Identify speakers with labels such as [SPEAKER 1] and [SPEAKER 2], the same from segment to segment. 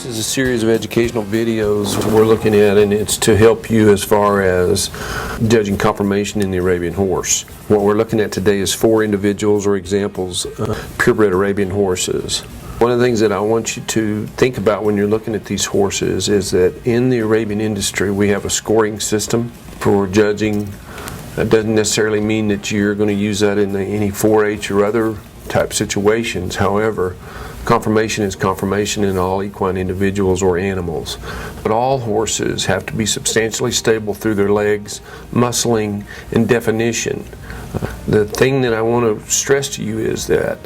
[SPEAKER 1] This is a series of educational videos we're looking at, and it's to help you as far as judging conformation in the Arabian horse. What we're looking at today is 4 individuals or examples of purebred Arabian horses. One of the things that I want you to think about when you're looking at these horses is that in the Arabian industry we have a scoring system for judging. That doesn't necessarily mean that you're going to use that in any 4-H or other type situations. However, conformation is conformation in all equine individuals or animals. But all horses have to be substantially stable through their legs, muscling, and definition. The thing that I want to stress to you is that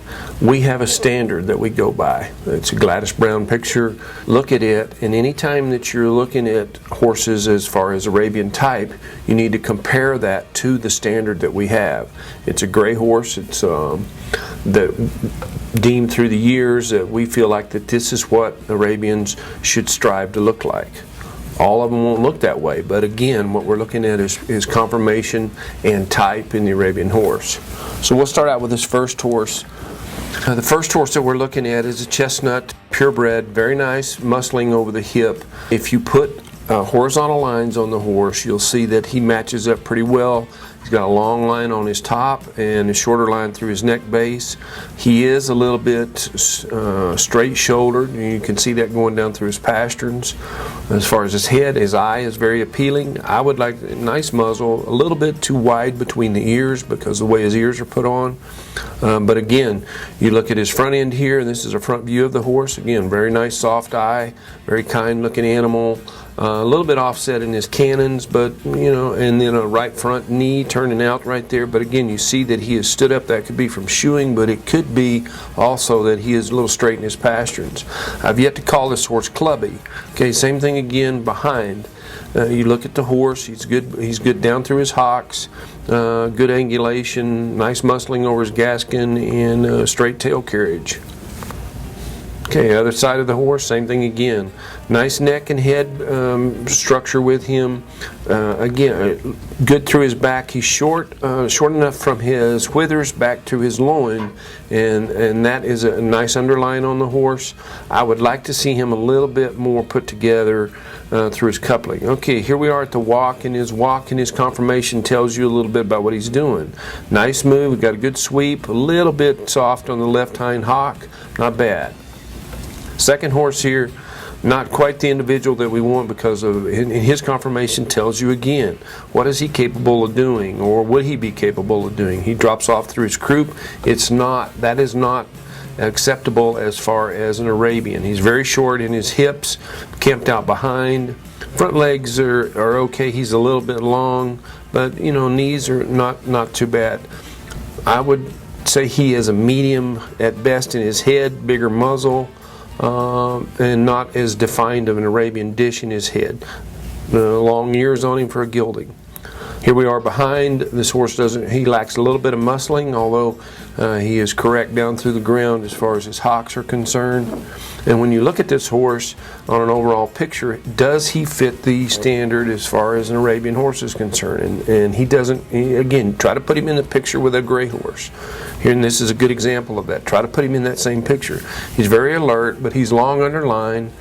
[SPEAKER 1] we have a standard that we go by. It's a Gladys Brown picture. Look at it, and anytime that you're looking at horses as far as Arabian type, you need to compare that to the standard that we have. It's a gray horse. It's that deemed through the years that we feel like that this is what Arabians should strive to look like. All of them won't look that way, but again, what we're looking at is conformation and type in the Arabian horse. So we'll start out with this first horse. The first horse that we're looking at is a chestnut, purebred, very nice, muscling over the hip. If you put horizontal lines on the horse, you'll see that he matches up pretty well. He's got a long line on his top and a shorter line through his neck base. He is a little bit straight-shouldered. You can see that going down through his pasterns. As far as his head, his eye is very appealing. I would like a nice muzzle, a little bit too wide between the ears because of the way his ears are put on. But again, you look at his front end here, and this is a front view of the horse. Again, very nice soft eye, very kind-looking animal. A little bit offset in his cannons, but you know, and then a right front knee turning out right there. But again, you see that he is stood up. That could be from shoeing, but it could be also that he is a little straight in his pasterns. I've yet to call this horse clubby. Okay, same thing again behind. You look at the horse. He's good. He's good down through his hocks. Good angulation, nice muscling over his gaskin, and straight tail carriage. Okay, other side of the horse, same thing again. Nice neck and head structure with him. Again, good through his back. He's short enough from his withers back to his loin, and that is a nice underline on the horse. I would like to see him a little bit more put together through his coupling. Okay, here we are at the walk, and his conformation tells you a little bit about what he's doing. Nice move. We've got a good sweep. A little bit soft on the left hind hock. Not bad. Second horse here, not quite the individual that we want because of his conformation tells you again what is he capable of doing, or would he be capable of doing. He drops off through his croup. That is not acceptable as far as an Arabian. He's very short in his hips, camped out behind. Front legs are okay. He's a little bit long, but you know, knees are not too bad. I would say he is a medium at best in his head, bigger muzzle. And not as defined of an Arabian dish in his head. Long ears on him for a gelding. Here we are behind. This horse he lacks a little bit of muscling, although he is correct down through the ground as far as his hocks are concerned. And when you look at this horse on an overall picture, does he fit the standard as far as an Arabian horse is concerned? And he doesn't. Again, try to put him in the picture with a gray horse. Here, and this is a good example of that. Try to put him in that same picture. He's very alert, but he's long underline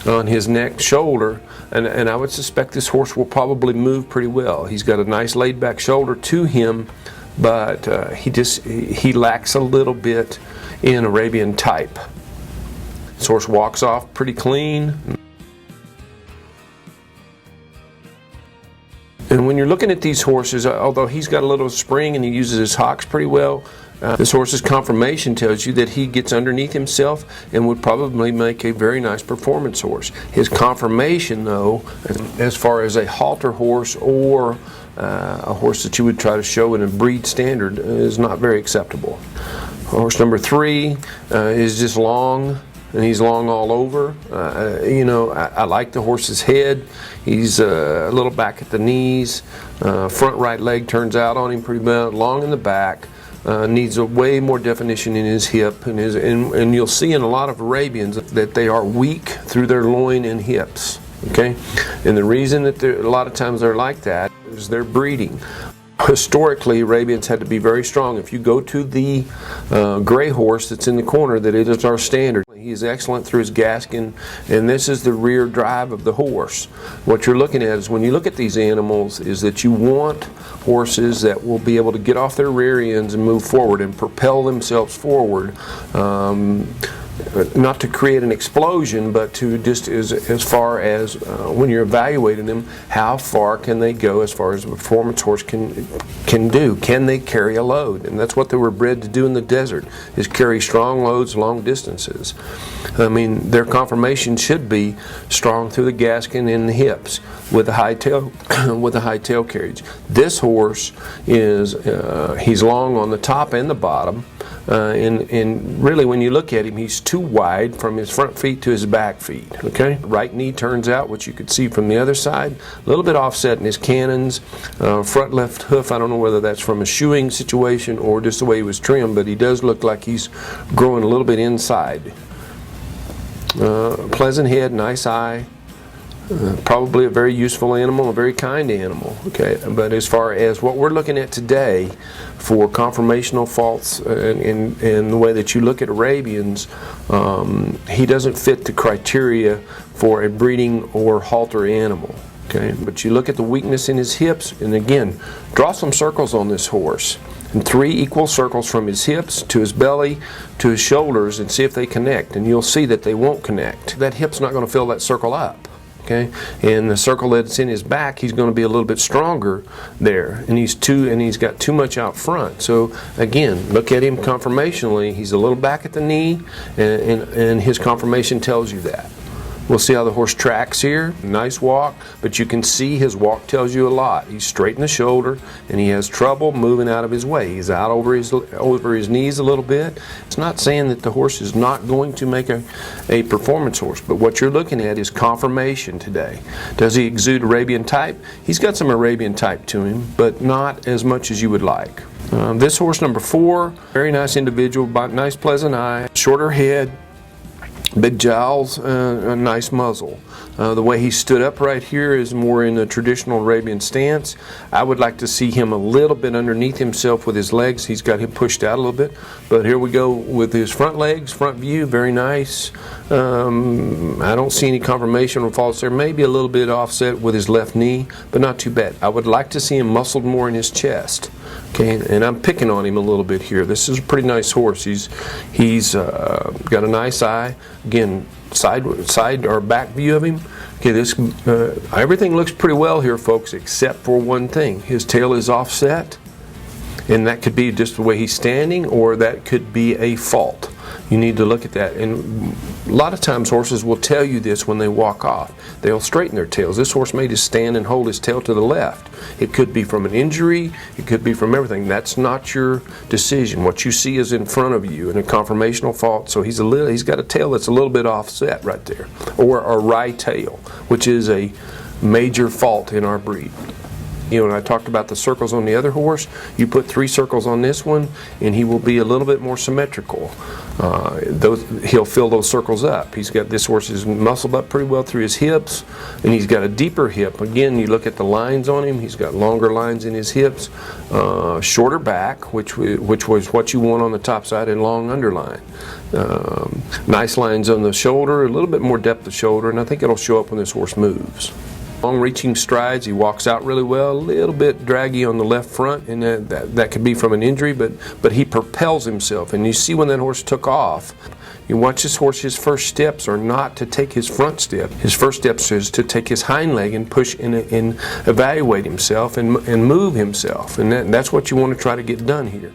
[SPEAKER 1] on his neck, shoulder, and I would suspect this horse will probably move pretty well. He's got a nice laid back shoulder to him, but he lacks a little bit in Arabian type. This horse walks off pretty clean. And when you're looking at these horses, although he's got a little spring and he uses his hocks pretty well, this horse's conformation tells you that he gets underneath himself and would probably make a very nice performance horse. His conformation, though, as far as a halter horse or a horse that you would try to show in a breed standard, is not very acceptable. Horse number 3 is just long, and he's long all over. I like the horse's head. He's a little back at the knees. Front right leg turns out on him pretty well, long in the back. Needs a way more definition in his hip, and you'll see in a lot of Arabians that they are weak through their loin and hips. Okay, and the reason that a lot of times they're like that is their breeding. Historically, Arabians had to be very strong. If you go to the gray horse that's in the corner, that it is our standard. He is excellent through his gaskin, and this is the rear drive of the horse. What you're looking at is, when you look at these animals, is that you want horses that will be able to get off their rear ends and move forward and propel themselves forward. Not to create an explosion, but to just as far as when you're evaluating them, how far can they go as far as a performance horse can do? Can they carry a load? And that's what they were bred to do in the desert, is carry strong loads long distances. I mean, their conformation should be strong through the gaskin and the hips with a high tail with a high tail carriage. This horse is he's long on the top and the bottom. And really, when you look at him, he's too wide from his front feet to his back feet. Okay, right knee turns out, which you could see from the other side. A little bit offset in his cannons. Front left hoof, I don't know whether that's from a shoeing situation or just the way he was trimmed, but he does look like he's growing a little bit inside. Pleasant head, nice eye. Probably a very useful animal, a very kind animal. Okay, but as far as what we're looking at today for conformational faults and the way that you look at Arabians, he doesn't fit the criteria for a breeding or halter animal. Okay, but you look at the weakness in his hips, and again, draw some circles on this horse. And 3 equal circles from his hips to his belly to his shoulders, and see if they connect. And you'll see that they won't connect. That hip's not going to fill that circle up. Okay, and the circle that's in his back, he's going to be a little bit stronger there, and he's got too much out front. So again, look at him conformationally. He's a little back at the knee, and his conformation tells you that. We'll see how the horse tracks here. Nice walk, but you can see his walk tells you a lot. He's straight in the shoulder, and he has trouble moving out of his way. He's out over his knees a little bit. It's not saying that the horse is not going to make a performance horse, but what you're looking at is conformation today. Does he exude Arabian type? He's got some Arabian type to him, but not as much as you would like. This horse, number 4, very nice individual, nice pleasant eye, shorter head, big jowls, a nice muzzle. The way he stood up right here is more in a traditional Arabian stance. I would like to see him a little bit underneath himself with his legs. He's got him pushed out a little bit. But here we go with his front legs, front view, very nice. I don't see any conformation or faults there. Maybe a little bit offset with his left knee, but not too bad. I would like to see him muscled more in his chest. Okay, and I'm picking on him a little bit here. This is a pretty nice horse. He's got a nice eye. Again, side or back view of him. Okay, this everything looks pretty well here, folks, except for one thing. His tail is offset, and that could be just the way he's standing, or that could be a fault. You need to look at that. And a lot of times horses will tell you this when they walk off. They'll straighten their tails. This horse may just stand and hold his tail to the left. It could be from an injury. It could be from everything. That's not your decision. What you see is in front of you in a conformational fault. So he's got a tail that's a little bit offset right there, or a wry tail, which is a major fault in our breed. You know, when I talked about the circles on the other horse, you put 3 circles on this one, and he will be a little bit more symmetrical. He'll fill those circles up. This horse is muscled up pretty well through his hips, and he's got a deeper hip. Again, you look at the lines on him. He's got longer lines in his hips, shorter back, which was what you want on the top side, and long underline. Nice lines on the shoulder, a little bit more depth of shoulder, and I think it'll show up when this horse moves. Long reaching strides, he walks out really well, a little bit draggy on the left front, and that could be from an injury, but he propels himself. And you see when that horse took off, you watch this horse, his first steps are not to take his front step. His first steps is to take his hind leg and push and evaluate himself and move himself. And that's what you want to try to get done here.